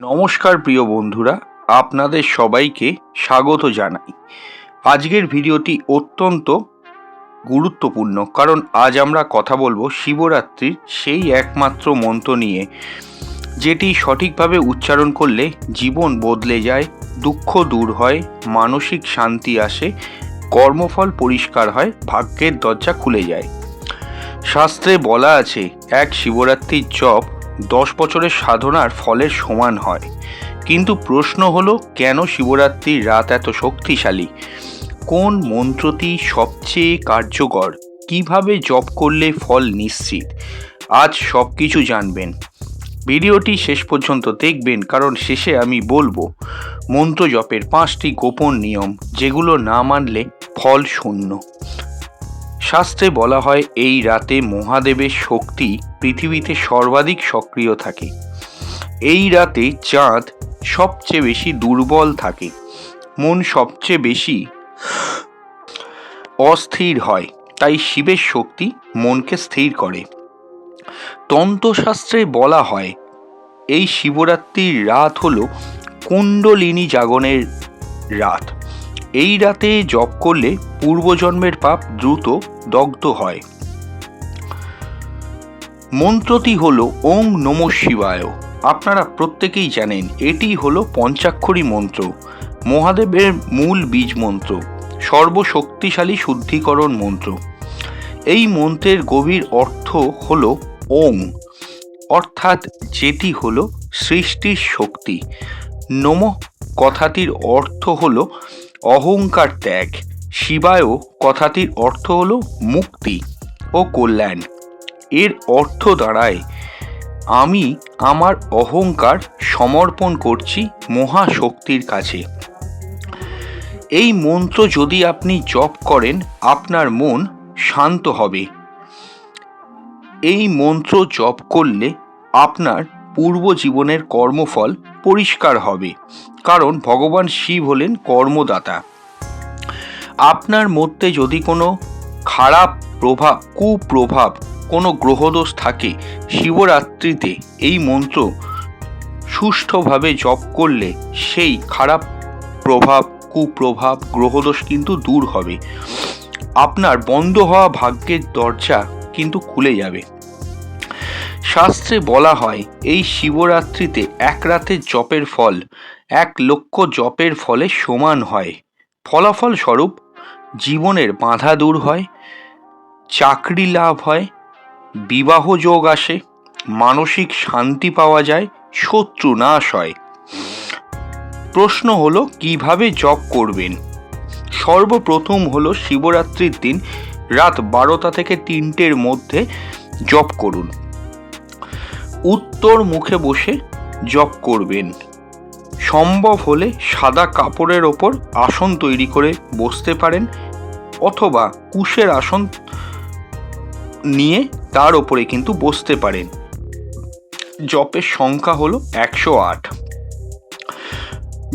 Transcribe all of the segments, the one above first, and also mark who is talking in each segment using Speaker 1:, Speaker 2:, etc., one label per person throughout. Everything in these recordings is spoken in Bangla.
Speaker 1: নমস্কার প্রিয় বন্ধুরা, আপনাদের সবাইকে স্বাগত জানাই। আজকের ভিডিওটি অত্যন্ত গুরুত্বপূর্ণ, কারণ আজ আমরা কথা বলবো শিবরাত্রির সেই একমাত্র মন্ত্র নিয়ে, যেটি সঠিকভাবে উচ্চারণ করলে জীবন বদলে যায়, দুঃখ দূর হয়, মানসিক শান্তি আসে, কর্মফল পরিষ্কার হয়, ভাগ্যের দরজা খুলে যায়। শাস্ত্রে বলা আছে, এক শিবরাত্রির জপ 10 বছরের সাধনার ফলের সমান হয়। কিন্তু প্রশ্ন হলো, কেন শিবরাত্রির রাত এত শক্তিশালী? কোন মন্ত্রটি সবচেয়ে কার্যকর? কিভাবে জপ করলে ফল নিশ্চিত? আজ সব কিছু জানবেন। ভিডিওটি শেষ পর্যন্ত দেখবেন, কারণ শেষে আমি বলবো মন্ত্র জপের 5টি গোপন নিয়ম, যেগুলো না মানলে ফল শূন্য। শাস্ত্রে বলা হয়, এই রাতে মহাদেবের শক্তি পৃথিবীতে সর্বাধিক সক্রিয় থাকে। এই রাতে চাঁদ সবচেয়ে বেশি দুর্বল থাকে, মন সবচেয়ে বেশি অস্থির হয়, তাই শিবের শক্তি মনকে স্থির করে। তন্ত্রশাস্ত্রে বলা হয়, এই শিবরাত্রির রাত হলো কুণ্ডলিনী জাগরণের রাত। এই রাতে জপ করলে পূর্বজন্মের পাপ দ্রুত দগ্ধ হয়। মন্ত্রটি হলো ওং নমঃ শিবায়। আপনারা প্রত্যেকেই জানেন, এটি হলো পঞ্চাক্ষরী মন্ত্র, মহাদেবের মূল বীজ মন্ত্র, সর্বশক্তিশালী শুদ্ধিকরণ মন্ত্র। এই মন্ত্রের গভীর অর্থ হলো ওং, অর্থাৎ যেটি হলো সৃষ্টির শক্তি। নমঃ কথাটির অর্থ হলো অহংকার ত্যাগ। শিবায় কথাটির অর্থ হলো মুক্তি ও কল্যাণ। এর অর্থ দাঁড়ায়, আমি আমার অহংকার সমর্পণ করছি মহাশক্তির কাছে। এই মন্ত্র যদি আপনি জপ করেন, আপনার মন শান্ত হবে। এই মন্ত্র জপ করলে আপনার পূর্ব জীবনের কর্মফল পরিষ্কার হবে, কারণ ভগবান শিব হলেন কর্মদাতা। আপনার মধ্যে যদি কোনো খারাপ প্রভাব, কুপ্রভাব, কোনো গ্রহদোষ থাকে, শিবরাত্রিতে এই মন্ত্র সুষ্ঠুভাবে জপ করলে সেই খারাপ প্রভাব, কুপ্রভাব, গ্রহদোষ কিন্তু দূর হবে। আপনার বন্ধ হওয়া ভাগ্যের দরজা কিন্তু খুলে যাবে। শাস্ত্রে বলা হয়, এই শিবরাত্রিতে এক রাতের জপের ফল 1 লক্ষ জপের ফলে সমান হয়। ফলাফল স্বরূপ জীবনের বাধা দূর হয়, চাকরি লাভ হয়, বিবাহ যোগ আসে, মানসিক শান্তি পাওয়া যায়, শত্রু নাশ হয়। প্রশ্ন হলো, কিভাবে জপ করবেন? সর্বপ্রথম হলো, শিবরাত্রির দিন রাত 12টা থেকে 3টের মধ্যে জপ করুন। উত্তর মুখে বসে জপ করবেন। সম্ভব হলে সাদা কাপড়ের ওপর আসন তৈরি করে বসতে পারেন, অথবা কুশের আসন নিয়ে তার ওপরে কিন্তু বসতে পারেন। জপের সংখ্যা হলো 108।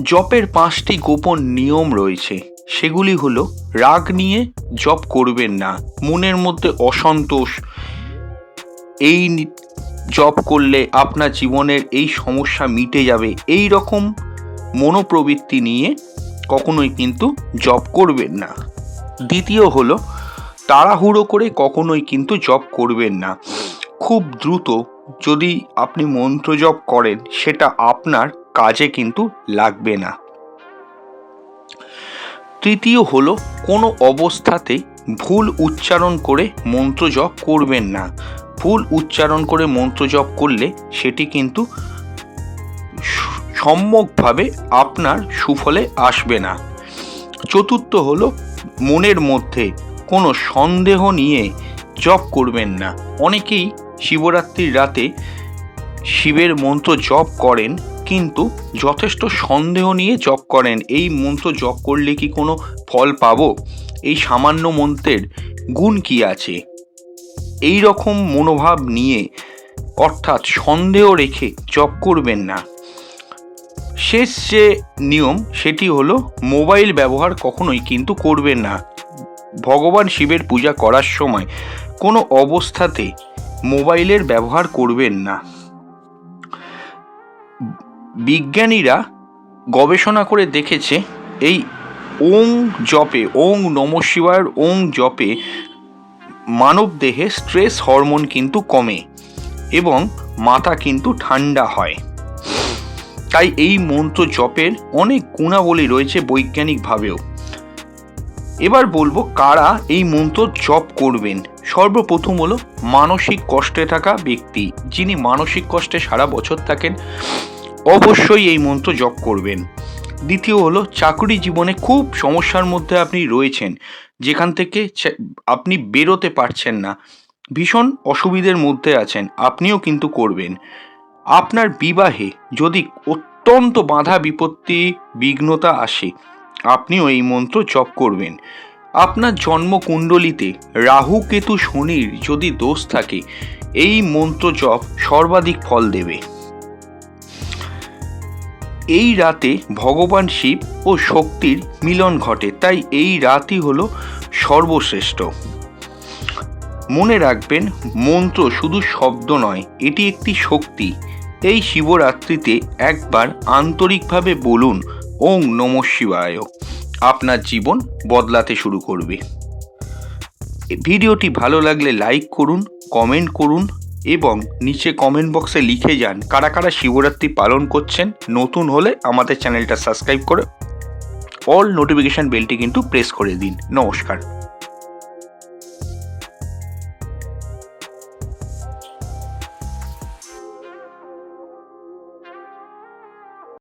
Speaker 1: জপের 5টি গোপন নিয়ম রয়েছে, সেগুলি হলো, রাগ নিয়ে জপ করবেন না। মনের মধ্যে অসন্তোষ, এই জপ করলে আপনার জীবনের এই সমস্যা মিটে যাবে, এই রকম মনোপ্রবৃত্তি নিয়ে কখনোই কিন্তু জপ করবেন না। দ্বিতীয় হলো, তাড়াহুড়ো করে কখনোই কিন্তু জপ করবেন না। খুব দ্রুত যদি আপনি মন্ত্র জপ করেন, সেটা আপনার কাজে কিন্তু লাগবে না। তৃতীয় হলো, কোনো অবস্থাতে ভুল উচ্চারণ করে মন্ত্র জপ করবেন না। ভুল উচ্চারণ করে মন্ত্র জপ করলে সেটি কিন্তু সম্যকভাবে আপনার সুফলে আসবে না। চতুর্থ হলো, মনের মধ্যে কোনো সন্দেহ নিয়ে জপ করবেন না। অনেকেই শিবরাত্রির রাতে শিবের মন্ত্র জপ করেন, কিন্তু যথেষ্ট সন্দেহ নিয়ে জপ করেন। এই মন্ত্র জপ করলে কি কোনো ফল পাবো? এই সামান্য মন্ত্রের গুণ কি আছে? এই রকম মনোভাব নিয়ে, অর্থাৎ সন্দেহ রেখে জপ করবেন না। শেষ যে নিয়ম, সেটি হলো, মোবাইল ব্যবহার কখনোই কিন্তু করবেন না। ভগবান শিবের পূজা করার সময় কোনো অবস্থাতে মোবাইলের ব্যবহার করবেন না। বিজ্ঞানীরা গবেষণা করে দেখেছে এই ওং জপে, ওং নমঃ শিবায়ের ওং জপে মানব দেহে স্ট্রেস হরমোন কিন্তু কমে এবং মাথা কিন্তু ঠান্ডা হয়। তাই এই মন্ত্র জপের অনেক গুণাবলী রয়েছে বৈজ্ঞানিকভাবেও। এবার বলবো কারা এই মন্ত্র জপ করবেন। সর্বপ্রথম হলো মানসিক কষ্টে থাকা ব্যক্তি, যিনি মানসিক কষ্টে সারা বছর থাকেন, অবশ্যই এই মন্ত্র জপ করবেন। দ্বিতীয় হলো চাকরি জীবনে খুব সমস্যার মধ্যে আপনি রয়েছেন, যেখান থেকে আপনি বেরোতে পারছেন না, ভীষণ অসুবিধার মধ্যে আছেন, আপনিও কিন্তু করবেন। আপনার বিবাহে যদি অত্যন্ত বাধা বিপত্তি বিঘ্নতা আসে, আপনিও এই মন্ত্র জপ করবেন। আপনার জন্মকুণ্ডলিতে রাহু কেতু শনির যদি দোষ থাকে, এই মন্ত্র জপ সর্বাধিক ফল দেবে। এই রাতে ভগবান শিব ও শক্তির মিলন ঘটে, তাই এই রাতই হলো সর্বশ্রেষ্ঠ। মনে রাখবেন, মন্ত্র শুধু শব্দ নয়, এটি একটি শক্তি। এই শিবরাত্রিতে একবার আন্তরিকভাবে বলুন ওং নমঃ শিবায়, আপনার জীবন বদলাতে শুরু করবে। ভিডিওটি ভালো লাগলে লাইক করুন, কমেন্ট করুন এবং নিচে কমেন্ট বক্সে লিখে যান কারা কারা শিবরাত্রি পালন করছেন। নতুন হলে আমাদের চ্যানেলটা সাবস্ক্রাইব করে অল নোটিফিকেশান বেলটি কিন্তু প্রেস করে দিন। নমস্কার।